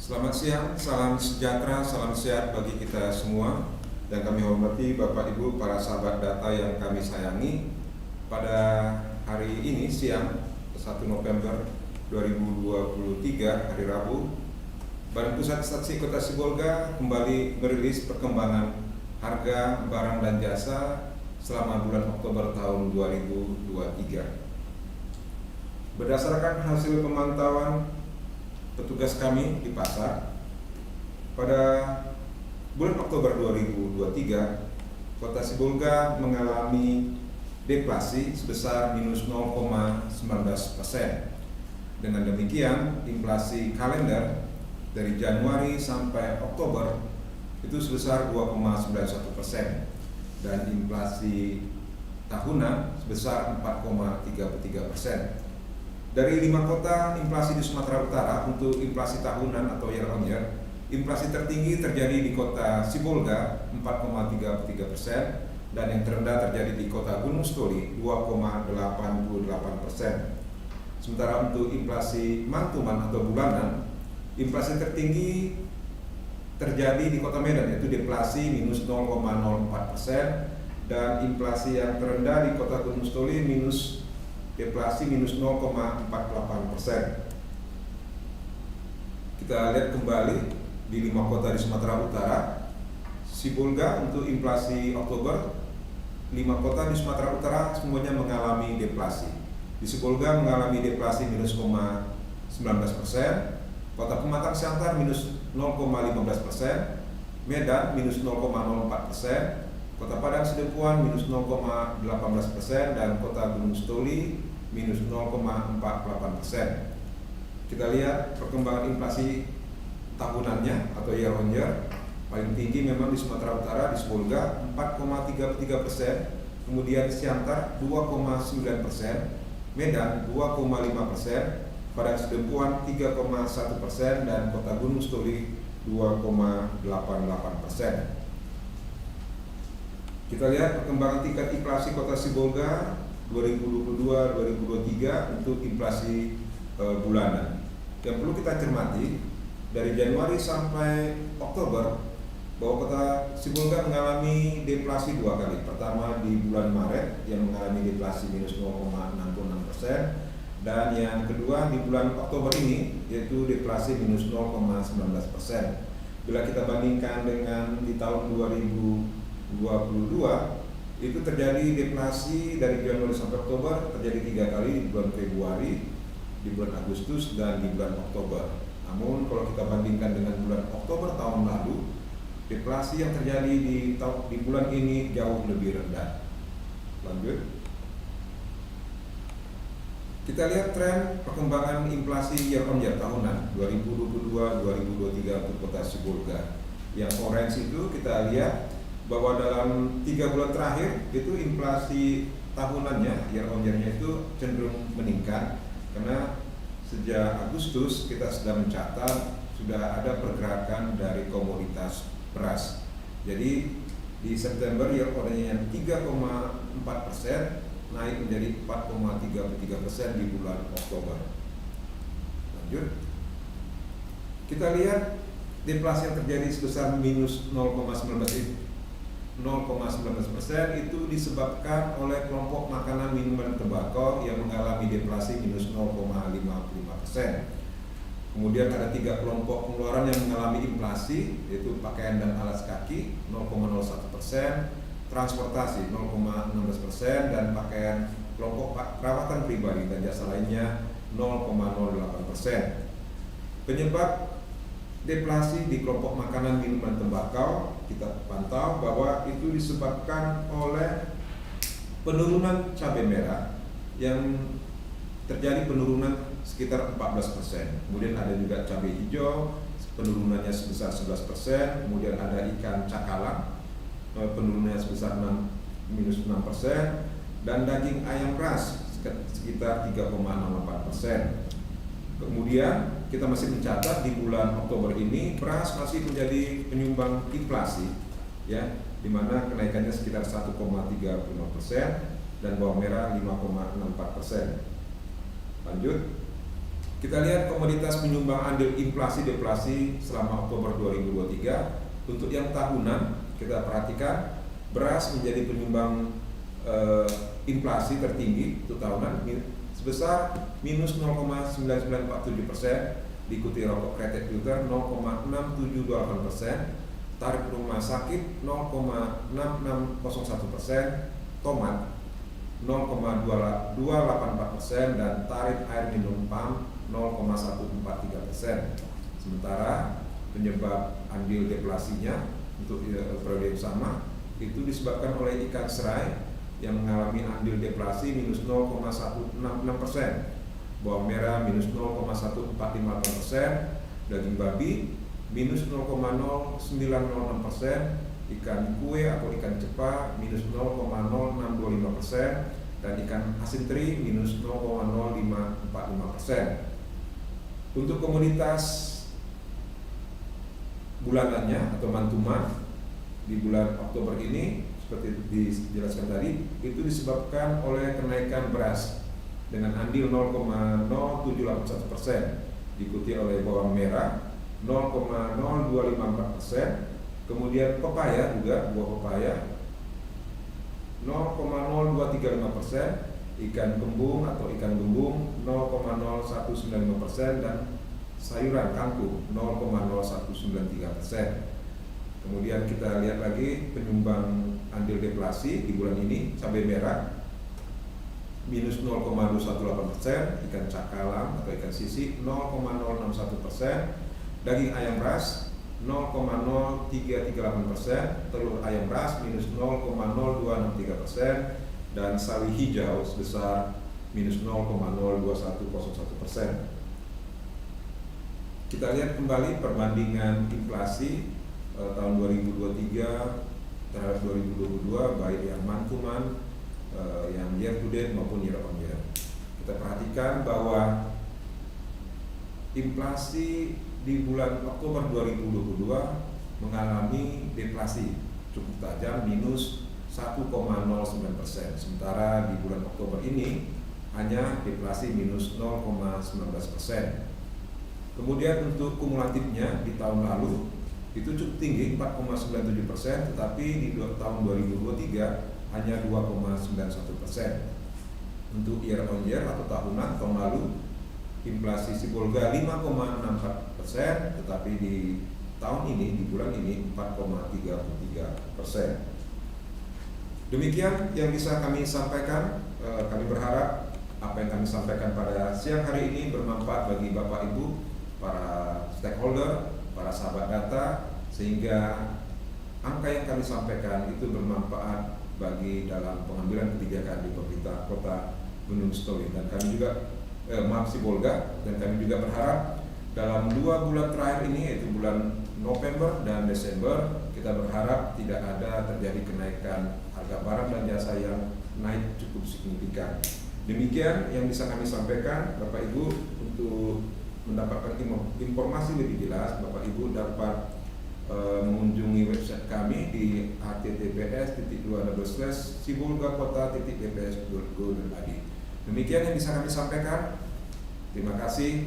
Selamat siang, salam sejahtera, salam sehat bagi kita semua. Dan kami hormati Bapak Ibu para sahabat data yang kami sayangi. Pada hari ini siang 1 November 2023 hari Rabu, Badan Pusat Statistik Kota Sibolga kembali merilis perkembangan harga barang dan jasa selama bulan Oktober tahun 2023. Berdasarkan hasil pemantauan petugas kami di pasar, pada bulan Oktober 2023, Kota Sibolga mengalami deflasi sebesar minus 0,19%. Dengan demikian, inflasi kalender dari Januari sampai Oktober itu sebesar 2,91% dan inflasi tahunan sebesar 4,33%. Dari 5 kota inflasi di Sumatera Utara untuk inflasi tahunan atau year on year, inflasi tertinggi terjadi di Kota Sibolga 4,33% dan yang terendah terjadi di Kota Gunung Stoli 2,88%. Sementara untuk inflasi mantuman atau bulanan, inflasi tertinggi terjadi di Kota Medan yaitu deflasi minus 0,04% dan inflasi yang terendah di Kota Gunung Stoli deflasi minus 0,48%. Kita lihat kembali di 5 kota di Sumatera Utara. Sibolga untuk inflasi Oktober, 5 kota di Sumatera Utara semuanya mengalami deflasi. Di Sibolga mengalami deflasi minus 0,19%, Kota Pematang Siantar minus 0,15%, Medan minus 0,04%, Kota Padang Sidempuan minus 0,18% dan Kota Gunung Stoli minus 0,48%. Kita lihat perkembangan inflasi tahunannya atau year on year. Paling tinggi memang di Sumatera Utara, di Sibolga 4,33%, kemudian Siantar 2,9%, Medan 2,5%, Padang Sidempuan 3,1% dan Kota Gunung Stoli 2,88%. Kita lihat perkembangan tingkat inflasi Kota Sibolga 2022-2023 untuk inflasi bulanan. Yang perlu kita cermati, dari Januari sampai Oktober bahwa Kota Sibolga mengalami deflasi 2 kali. Pertama di bulan Maret yang mengalami deflasi minus 0,66% dan yang kedua di bulan Oktober ini yaitu deflasi minus 0,19%. Bila kita bandingkan dengan di tahun 2022 itu terjadi deflasi dari Januari sampai Oktober terjadi 3 kali, di bulan Februari, di bulan Agustus dan di bulan Oktober. Namun kalau kita bandingkan dengan bulan Oktober tahun lalu, deflasi yang terjadi di bulan ini jauh lebih rendah. Lanjut. Kita lihat tren perkembangan inflasi year on year tahunan 2022-2023 untuk Kota Sibolga. Yang orange itu kita lihat bahwa dalam 3 bulan terakhir itu inflasi tahunannya year on year-nya itu cenderung meningkat karena sejak Agustus kita sudah mencatat sudah ada pergerakan dari komoditas beras. Jadi di September year on year-nya 3,4% naik menjadi 4,33% di bulan Oktober. Lanjut. Kita lihat deflasi yang terjadi sebesar minus 0,19% itu disebabkan oleh kelompok makanan, minuman, tembakau yang mengalami deflasi minus 0,55%. Kemudian ada 3 kelompok pengeluaran yang mengalami inflasi yaitu pakaian dan alas kaki 0,01%, transportasi 0,16% dan pakaian kelompok perawatan pribadi dan jasa lainnya 0,08%. Penyebab deflasi di kelompok makanan, minuman, tembakau kita pantau bahwa itu disebabkan oleh penurunan cabai merah yang terjadi penurunan sekitar 14%. Kemudian ada juga cabai hijau penurunannya sebesar 11%, kemudian ada ikan cakalang penurunannya sebesar minus 6% dan daging ayam ras sekitar 3,68%. Kemudian kita masih mencatat di bulan Oktober ini beras masih menjadi penyumbang inflasi, ya, di mana kenaikannya sekitar 1,35% dan bawang merah 5,64%. Lanjut. Kita lihat komoditas penyumbang andil inflasi deflasi selama Oktober 2023. Untuk yang tahunan kita perhatikan beras menjadi penyumbang inflasi tertinggi untuk tahunan sebesar minus 0,9947%, diikuti rokok kretek filter 0,6728%, tarif rumah sakit 0,6601%, tomat 0,284%, dan tarif air minum PAM 0,143%. Sementara penyebab andil deflasinya untuk periode yang sama itu disebabkan oleh ikan serai yang mengalami andil deflasi minus 0,166%, bawang merah minus 0,1458%, daging babi minus 0,0906%, ikan kue atau ikan cepa minus 0,0625%, dan ikan asin teri minus 0,0545%. Untuk komoditas bulanannya atau mantuman di bulan Oktober ini seperti dijelaskan tadi itu disebabkan oleh kenaikan beras dengan andil 0,0781%, diikuti oleh bawang merah 0,0254%, kemudian pepaya juga buah pepaya 0,0235%, ikan gembung atau ikan gembung 0,0195%, dan sayuran kangkung 0,0193%. Kemudian kita lihat lagi penyumbang andil deflasi di bulan ini, cabai merah minus 0,218%, ikan cakalang atau ikan sisi 0,061%, daging ayam ras 0,0338%, telur ayam ras minus 0,0263%, dan sawi hijau sebesar minus 0,02101%. Kita lihat kembali perbandingan inflasi tahun 2023 terhadap 2022, baik yang month-to-month, yang year to date maupun year on year. Kita perhatikan bahwa inflasi di bulan Oktober 2022 mengalami deflasi cukup tajam minus 1,09%, sementara di bulan Oktober ini hanya deflasi minus 0,19%. Kemudian untuk kumulatifnya di tahun lalu itu cukup tinggi 4,97%, tetapi di tahun 2023 hanya 2,91%. Untuk year on year atau tahunan, tahun lalu inflasi Sibolga 5,64%, tetapi di tahun ini, di bulan ini 4,33%. Demikian yang bisa kami sampaikan. Kami berharap apa yang kami sampaikan pada siang hari ini bermanfaat bagi Bapak Ibu, para stakeholder, para sahabat data, sehingga angka yang kami sampaikan itu bermanfaat bagi dalam pengambilan kebijakan di pemerintah Kota Gunung Sitoli. Dan kami juga Sibolga, dan kami juga berharap dalam 2 bulan terakhir ini, yaitu bulan November dan Desember, kita berharap tidak ada terjadi kenaikan harga barang dan jasa yang naik cukup signifikan. Demikian yang bisa kami sampaikan, Bapak Ibu. Untuk mendapatkan informasi lebih jelas, Bapak Ibu dapat mengunjungi website kami di https://sibolgakota.bps.go.id. Demikian yang bisa kami sampaikan. Terima kasih.